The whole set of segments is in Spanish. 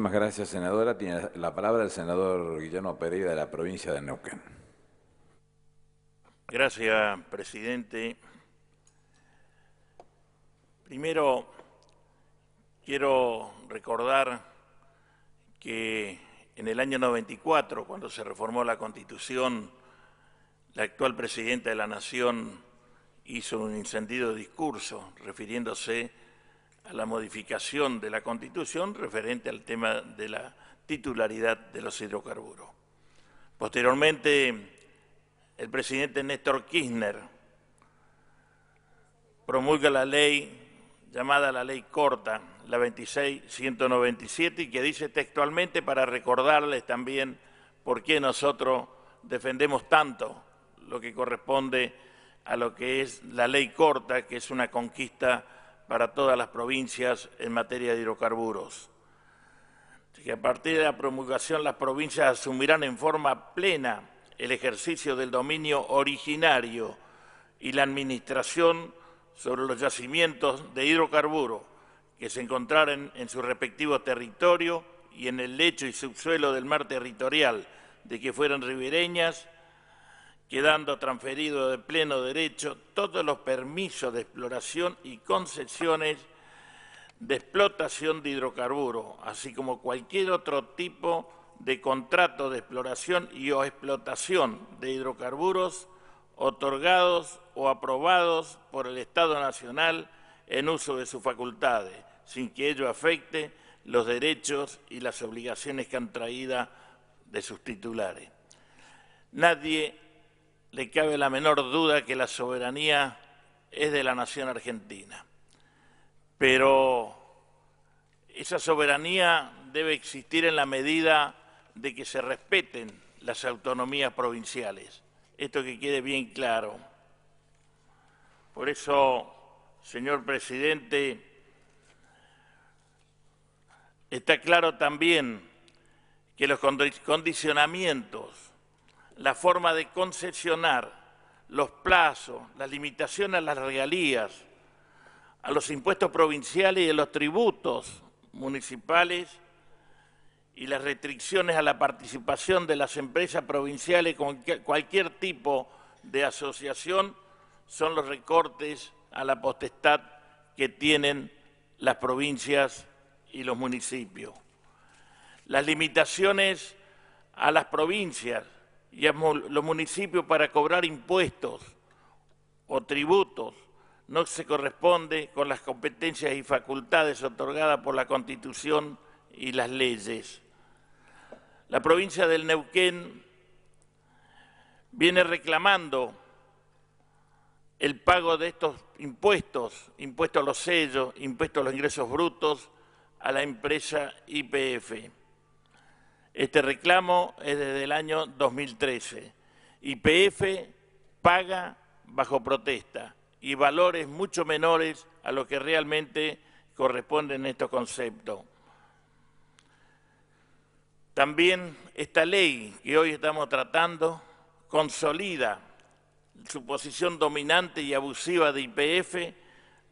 Muchísimas gracias, senadora. Tiene la palabra el senador Guillermo Pereira de la provincia de Neuquén. Gracias, presidente. Primero, quiero recordar que en el año 94, cuando se reformó la Constitución, la actual presidenta de la Nación hizo un encendido discurso refiriéndose a la modificación de la Constitución referente al tema de la titularidad de los hidrocarburos. Posteriormente, el presidente Néstor Kirchner promulga la ley llamada la Ley Corta, la 26.197, y que dice textualmente, para recordarles también por qué nosotros defendemos tanto lo que corresponde a lo que es la Ley Corta, que es una conquista para todas las provincias en materia de hidrocarburos. Así que a partir de la promulgación las provincias asumirán en forma plena el ejercicio del dominio originario y la administración sobre los yacimientos de hidrocarburos que se encontraran en su respectivo territorio y en el lecho y subsuelo del mar territorial de que fueran ribereñas, quedando transferido de pleno derecho todos los permisos de exploración y concesiones de explotación de hidrocarburos, así como cualquier otro tipo de contrato de exploración y o explotación de hidrocarburos otorgados o aprobados por el Estado Nacional en uso de sus facultades, sin que ello afecte los derechos y las obligaciones que han traído de sus titulares. Nadie le cabe la menor duda que la soberanía es de la nación argentina, pero esa soberanía debe existir en la medida de que se respeten las autonomías provinciales. Esto que quede bien claro. Por eso, señor presidente, está claro también que los condicionamientos, la forma de concesionar, los plazos, las limitaciones a las regalías, a los impuestos provinciales y a los tributos municipales y las restricciones a la participación de las empresas provinciales con cualquier tipo de asociación son los recortes a la potestad que tienen las provincias y los municipios. Las limitaciones a las provincias y a los municipios para cobrar impuestos o tributos no se corresponde con las competencias y facultades otorgadas por la Constitución y las leyes. La provincia del Neuquén viene reclamando el pago de estos impuestos, impuestos a los sellos, impuestos a los ingresos brutos, a la empresa YPF. Este reclamo es desde el año 2013. YPF paga bajo protesta y valores mucho menores a lo que realmente corresponden estos conceptos. También esta ley que hoy estamos tratando consolida su posición dominante y abusiva de YPF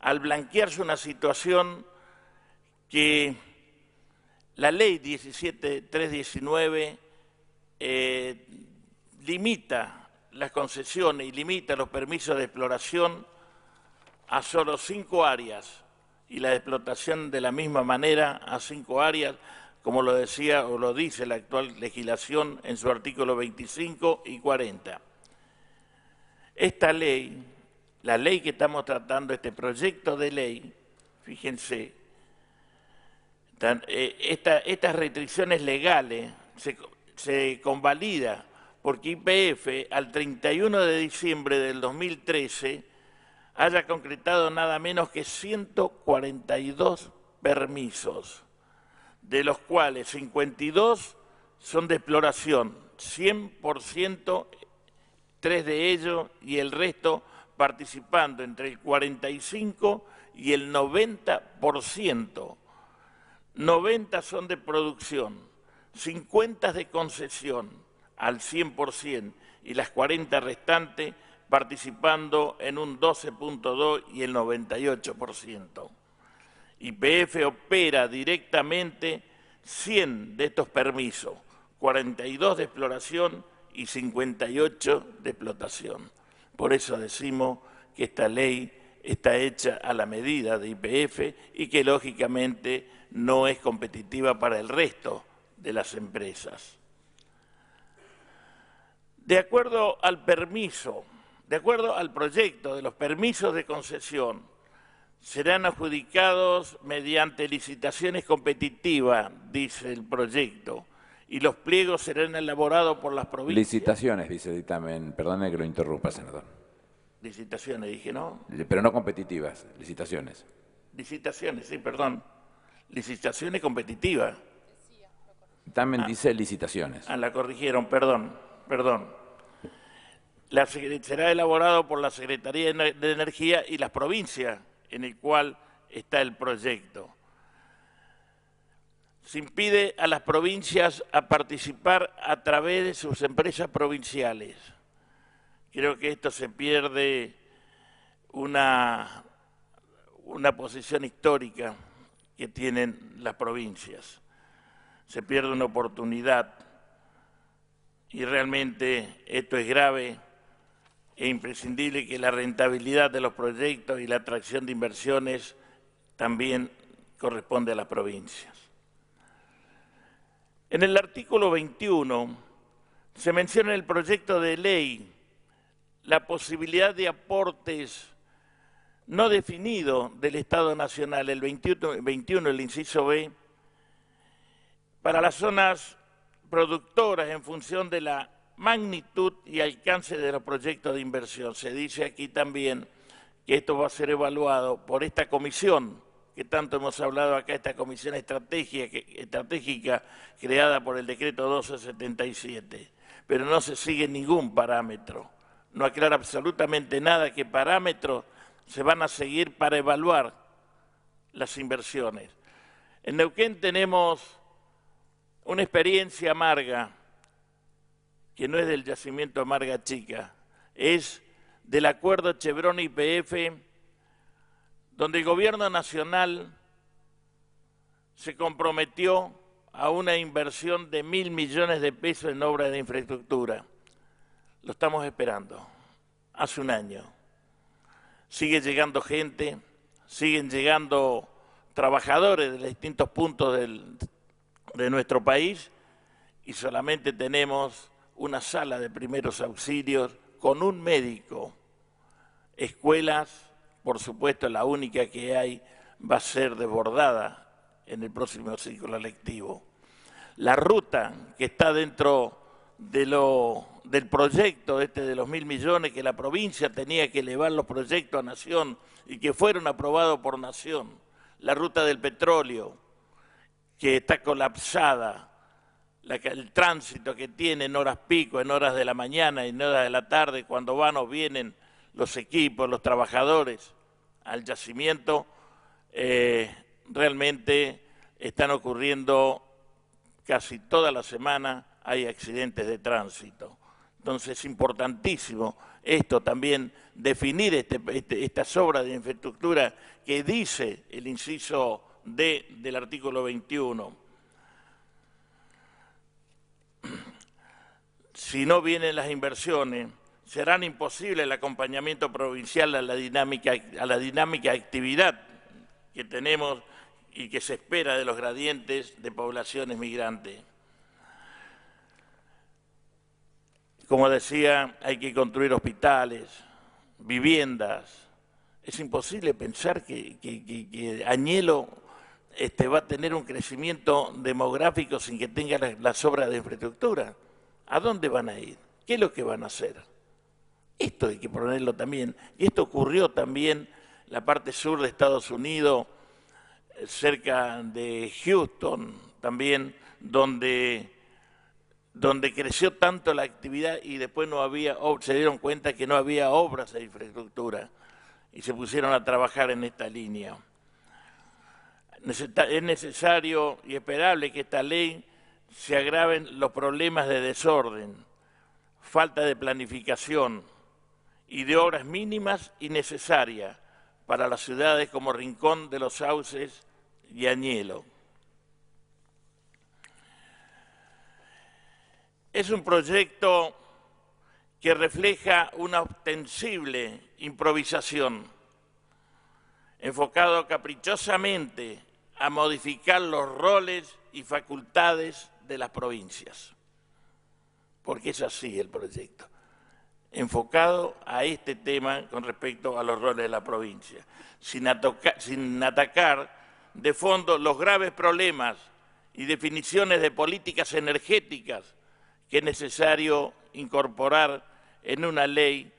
al blanquearse una situación que la ley 17.319 limita las concesiones y limita los permisos de exploración a solo 5 áreas y la explotación de la misma manera a 5 áreas, como lo decía o lo dice la actual legislación en su artículo 25 y 40. Esta ley, la ley que estamos tratando, este proyecto de ley, fíjense, estas restricciones legales se convalida porque YPF al 31 de diciembre del 2013 haya concretado nada menos que 142 permisos, de los cuales 52 son de exploración, 100%, 3 de ellos y el resto participando entre el 45 y el 90%. 90 son de producción, 50 de concesión al 100% y las 40 restantes participando en un 12.2 y el 98%. YPF opera directamente 100 de estos permisos, 42 de exploración y 58 de explotación. Por eso decimos que esta ley está hecha a la medida de YPF y que lógicamente no es competitiva para el resto de las empresas. De acuerdo al proyecto de los permisos de concesión, serán adjudicados mediante licitaciones competitivas, dice el proyecto, y los pliegos serán elaborados por las provincias. Licitaciones, dice el dictamen. Perdone que lo interrumpa, senador. Licitaciones, dije, ¿no? Pero no competitivas, licitaciones. Licitaciones, sí, perdón. Licitaciones competitivas. Dictamen dice licitaciones. La corrigieron, perdón. Será elaborado por la Secretaría de Energía y las provincias en el cual está el proyecto. Se impide a las provincias a participar a través de sus empresas provinciales. Creo que esto se pierde una posición histórica que tienen las provincias. Se pierde una oportunidad y realmente esto es grave e imprescindible que la rentabilidad de los proyectos y la atracción de inversiones también corresponde a las provincias. En el artículo 21 se menciona en el proyecto de ley la posibilidad de aportes no definidos del Estado Nacional, el 21, el inciso B, para las zonas productoras en función de la magnitud y alcance de los proyectos de inversión. Se dice aquí también que esto va a ser evaluado por esta comisión que tanto hemos hablado acá, esta comisión estratégica creada por el decreto 1277, pero no se sigue ningún parámetro, no aclara absolutamente nada qué parámetros se van a seguir para evaluar las inversiones. En Neuquén tenemos una experiencia amarga, que no es del yacimiento Amarga Chica, es del acuerdo Chevron-YPF, donde el gobierno nacional se comprometió a una inversión de 1.000 millones de pesos en obras de infraestructura. Lo estamos esperando, hace un año. Sigue llegando gente, siguen llegando trabajadores de distintos puntos de nuestro país y solamente tenemos una sala de primeros auxilios con un médico. Escuelas, por supuesto, la única que hay va a ser desbordada en el próximo ciclo lectivo. La ruta que está dentro del proyecto de los 1.000 millones que la provincia tenía que elevar los proyectos a Nación y que fueron aprobados por Nación, la ruta del petróleo, que está colapsada, el tránsito que tiene en horas pico, en horas de la mañana y en horas de la tarde, cuando van o vienen los equipos, los trabajadores al yacimiento, realmente están ocurriendo casi toda la semana, hay accidentes de tránsito. Entonces es importantísimo esto también, definir estas obras de infraestructura que dice el inciso D del artículo 21. Si no vienen las inversiones, serán imposible el acompañamiento provincial a la dinámica de actividad que tenemos y que se espera de los gradientes de poblaciones migrantes. Como decía, hay que construir hospitales, viviendas. Es imposible pensar que Añelo va a tener un crecimiento demográfico sin que tenga las obras de infraestructura. ¿A dónde van a ir? ¿Qué es lo que van a hacer? Esto hay que ponerlo también. Y esto ocurrió también en la parte sur de Estados Unidos, cerca de Houston también, donde creció tanto la actividad y después se dieron cuenta que no había obras de infraestructura y se pusieron a trabajar en esta línea. Es necesario y esperable que esta ley se agraven los problemas de desorden, falta de planificación y de obras mínimas y necesarias para las ciudades como Rincón de los Sauces y Añelo. Es un proyecto que refleja una ostensible improvisación, enfocado caprichosamente a modificar los roles y facultades de las provincias, porque es así el proyecto, enfocado a este tema con respecto a los roles de la provincia, sin atacar de fondo los graves problemas y definiciones de políticas energéticas que es necesario incorporar en una ley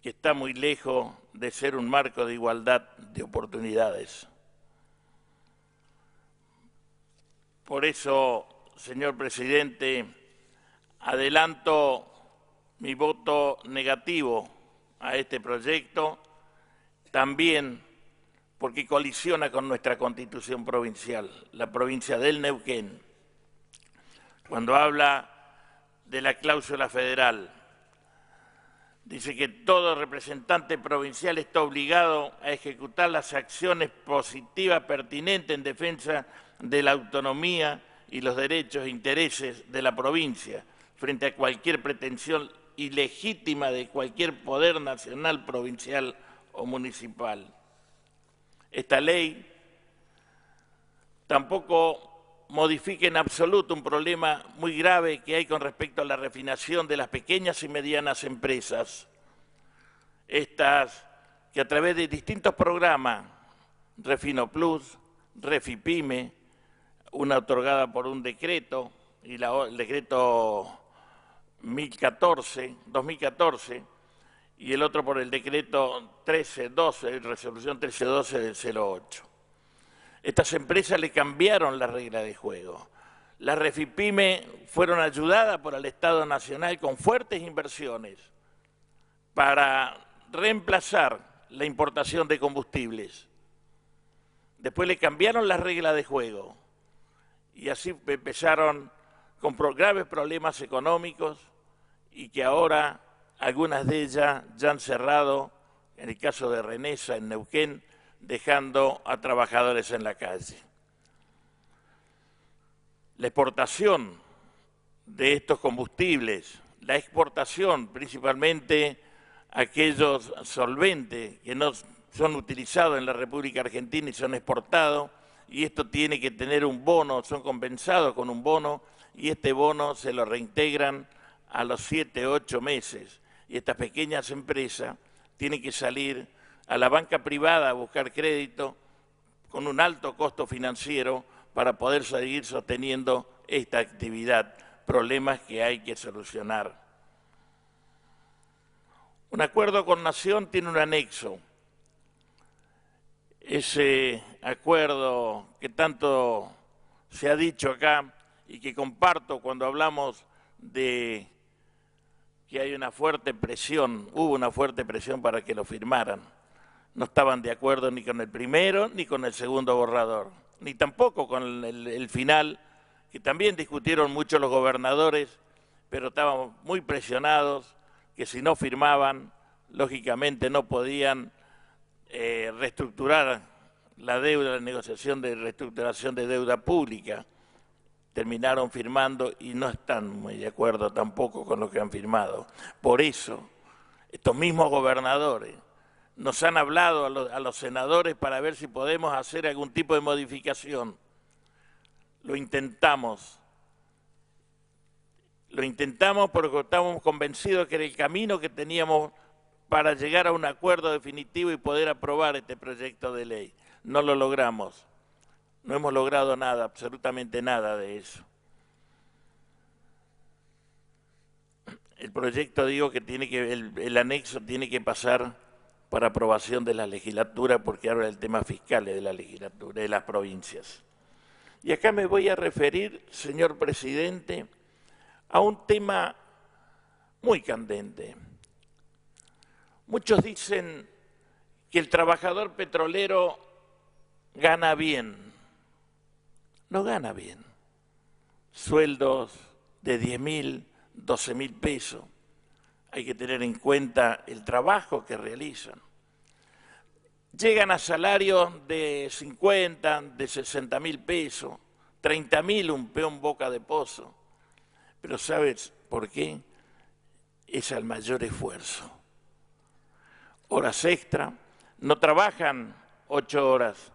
que está muy lejos de ser un marco de igualdad de oportunidades. Por eso, señor presidente, adelanto mi voto negativo a este proyecto, también porque colisiona con nuestra Constitución provincial, la provincia del Neuquén. Cuando habla de la cláusula federal, dice que todo representante provincial está obligado a ejecutar las acciones positivas pertinentes en defensa de la autonomía y los derechos e intereses de la provincia frente a cualquier pretensión ilegítima de cualquier poder nacional, provincial o municipal. Esta ley tampoco modifica en absoluto un problema muy grave que hay con respecto a la refinación de las pequeñas y medianas empresas. Estas que a través de distintos programas, Refino Plus, Refipyme, una otorgada por un decreto, y el decreto 2014, y el otro por el decreto 1312, resolución 1312 del 08. Estas empresas le cambiaron la regla de juego. Las Refipyme fueron ayudadas por el Estado Nacional con fuertes inversiones para reemplazar la importación de combustibles. Después le cambiaron las reglas de juego y así empezaron con graves problemas económicos y que ahora algunas de ellas ya han cerrado, en el caso de Renesa en Neuquén, dejando a trabajadores en la calle. La exportación de estos combustibles, la exportación, principalmente aquellos solventes que no son utilizados en la República Argentina y son exportados, y esto tiene que tener un bono, son compensados con un bono, y este bono se lo reintegran a los 7, 8 meses. Y estas pequeñas empresas tienen que salir a la banca privada a buscar crédito con un alto costo financiero para poder seguir sosteniendo esta actividad, problemas que hay que solucionar. Un acuerdo con Nación tiene un anexo. Ese acuerdo que tanto se ha dicho acá y que comparto cuando hablamos de que hay una fuerte presión, hubo una fuerte presión para que lo firmaran. No estaban de acuerdo ni con el primero ni con el segundo borrador, ni tampoco con el final, que también discutieron mucho los gobernadores, pero estaban muy presionados, que si no firmaban, lógicamente no podían reestructurar la deuda, la negociación de reestructuración de deuda pública. Terminaron firmando y no están muy de acuerdo tampoco con lo que han firmado. Por eso, estos mismos gobernadores nos han hablado a los senadores para ver si podemos hacer algún tipo de modificación. Lo intentamos porque estamos convencidos que era el camino que teníamos para llegar a un acuerdo definitivo y poder aprobar este proyecto de ley. No lo logramos. No hemos logrado nada, absolutamente nada de eso. El proyecto, digo, que tiene que el anexo tiene que pasar para aprobación de la legislatura porque habla del tema fiscal de la legislatura, de las provincias. Y acá me voy a referir, señor presidente, a un tema muy candente. Muchos dicen que el trabajador petrolero gana bien. No gana bien. Sueldos de 10.000, 12.000 pesos. Hay que tener en cuenta el trabajo que realizan. Llegan a salarios de 50, de 60.000 pesos, 30.000 un peón boca de pozo. Pero ¿sabes por qué? Es al mayor esfuerzo. Horas extra, no trabajan 8 horas,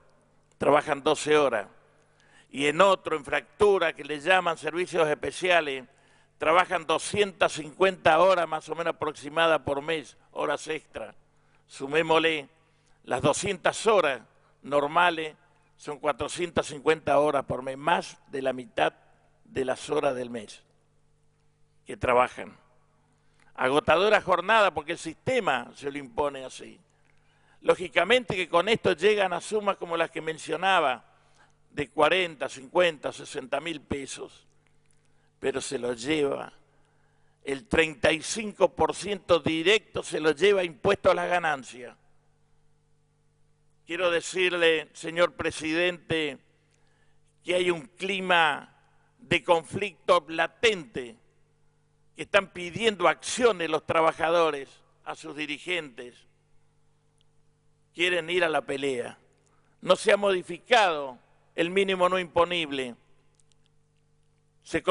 trabajan 12 horas. Y en otro, en fractura, que le llaman servicios especiales, trabajan 250 horas más o menos aproximadas por mes, horas extra. Sumémosle las 200 horas normales, son 450 horas por mes, más de la mitad de las horas del mes que trabajan. Agotadora jornada porque el sistema se lo impone así. Lógicamente que con esto llegan a sumas como las que mencionaba, de 40, 50, 60 mil pesos, pero se lo lleva, el 35% directo se lo lleva impuesto a la ganancia. Quiero decirle, señor presidente, que hay un clima de conflicto latente, que están pidiendo acciones los trabajadores a sus dirigentes. Quieren ir a la pelea. No se ha modificado el mínimo no imponible. Se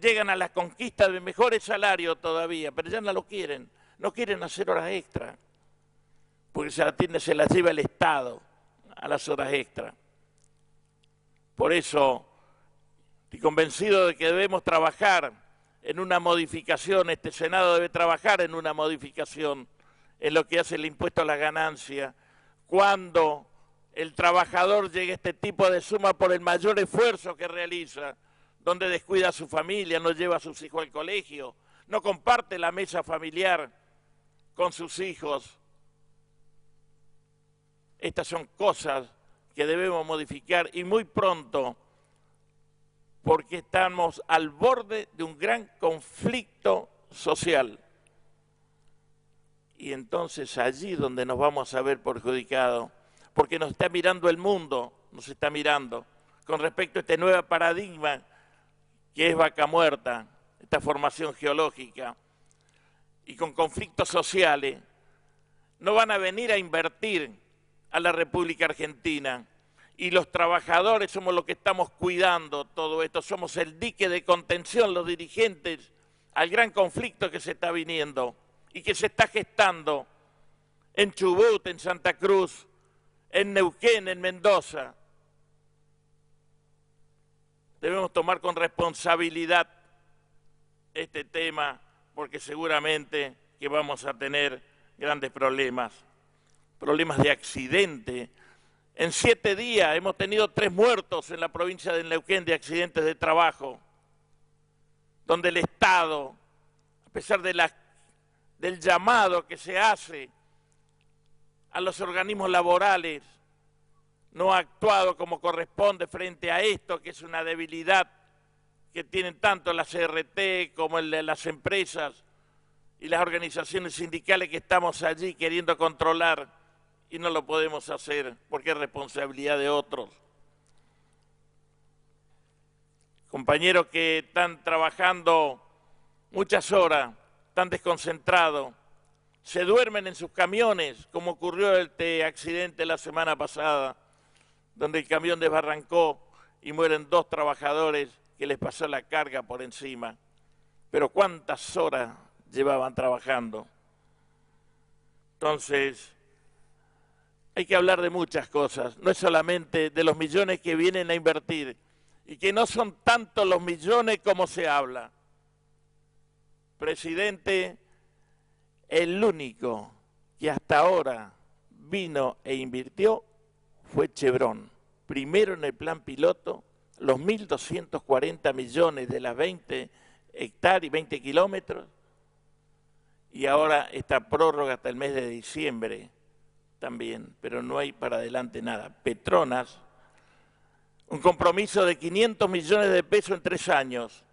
llegan a la conquista de mejores salarios todavía, pero ya no lo quieren. No quieren hacer horas extra, porque se las lleva el Estado a las horas extra. Por eso, estoy convencido de que debemos trabajar en una modificación, este Senado debe trabajar en una modificación en lo que hace el impuesto a la ganancia, cuando el trabajador llegue a este tipo de suma por el mayor esfuerzo que realiza, donde descuida a su familia, no lleva a sus hijos al colegio, no comparte la mesa familiar con sus hijos. Estas son cosas que debemos modificar y muy pronto, porque estamos al borde de un gran conflicto social. Y entonces allí donde nos vamos a ver perjudicados, porque nos está mirando el mundo, nos está mirando, con respecto a este nuevo paradigma que es Vaca Muerta, esta formación geológica, y con conflictos sociales, no van a venir a invertir a la República Argentina. Y los trabajadores somos los que estamos cuidando todo esto, somos el dique de contención, los dirigentes, al gran conflicto que se está viniendo y que se está gestando en Chubut, en Santa Cruz, en Neuquén, en Mendoza. Debemos tomar con responsabilidad este tema porque seguramente que vamos a tener grandes problemas de accidente. En 7 días hemos tenido 3 muertos en la provincia de Neuquén de accidentes de trabajo, donde el Estado, a pesar del llamado que se hace a los organismos laborales, no ha actuado como corresponde frente a esto, que es una debilidad que tienen tanto la CRT como las empresas y las organizaciones sindicales que estamos allí queriendo controlar. Y no lo podemos hacer porque es responsabilidad de otros. Compañeros que están trabajando muchas horas, están desconcentrados, se duermen en sus camiones, como ocurrió este accidente la semana pasada, donde el camión desbarrancó y mueren 2 trabajadores que les pasó la carga por encima. Pero ¿cuántas horas llevaban trabajando? Entonces, hay que hablar de muchas cosas, no es solamente de los millones que vienen a invertir y que no son tantos los millones como se habla. Presidente, el único que hasta ahora vino e invirtió fue Chevron. Primero en el plan piloto, los 1.240 millones de las 20 hectáreas, 20 kilómetros, y ahora esta prórroga hasta el mes de diciembre. También, pero no hay para adelante nada. Petronas, un compromiso de 500 millones de pesos en 3 años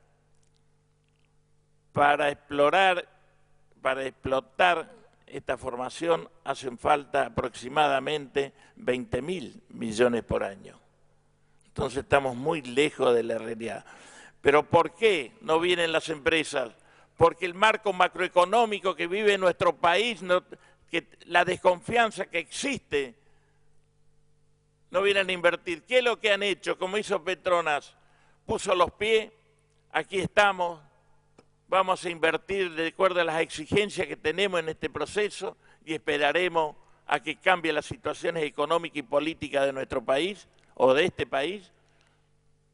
para explotar esta formación hacen falta aproximadamente 20.000 millones por año. Entonces estamos muy lejos de la realidad. ¿Pero por qué no vienen las empresas? Porque el marco macroeconómico que vive nuestro país que la desconfianza que existe, no vienen a invertir. ¿Qué es lo que han hecho? Como hizo Petronas, puso los pies, aquí estamos, vamos a invertir de acuerdo a las exigencias que tenemos en este proceso y esperaremos a que cambie las situaciones económicas y políticas de nuestro país o de este país,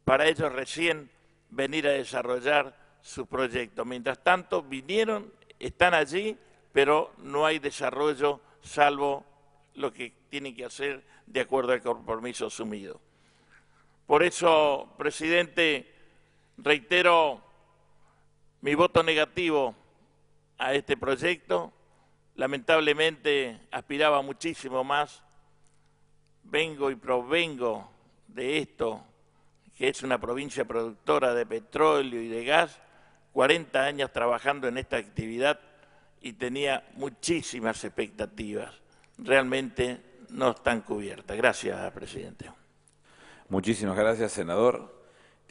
para ellos recién venir a desarrollar su proyecto. Mientras tanto, vinieron, están allí, pero no hay desarrollo salvo lo que tienen que hacer de acuerdo al compromiso asumido. Por eso, presidente, reitero mi voto negativo a este proyecto. Lamentablemente aspiraba muchísimo más. Vengo y provengo de esto, que es una provincia productora de petróleo y de gas, 40 años trabajando en esta actividad y tenía muchísimas expectativas. Realmente no están cubiertas. Gracias, presidente. Muchísimas gracias, senador.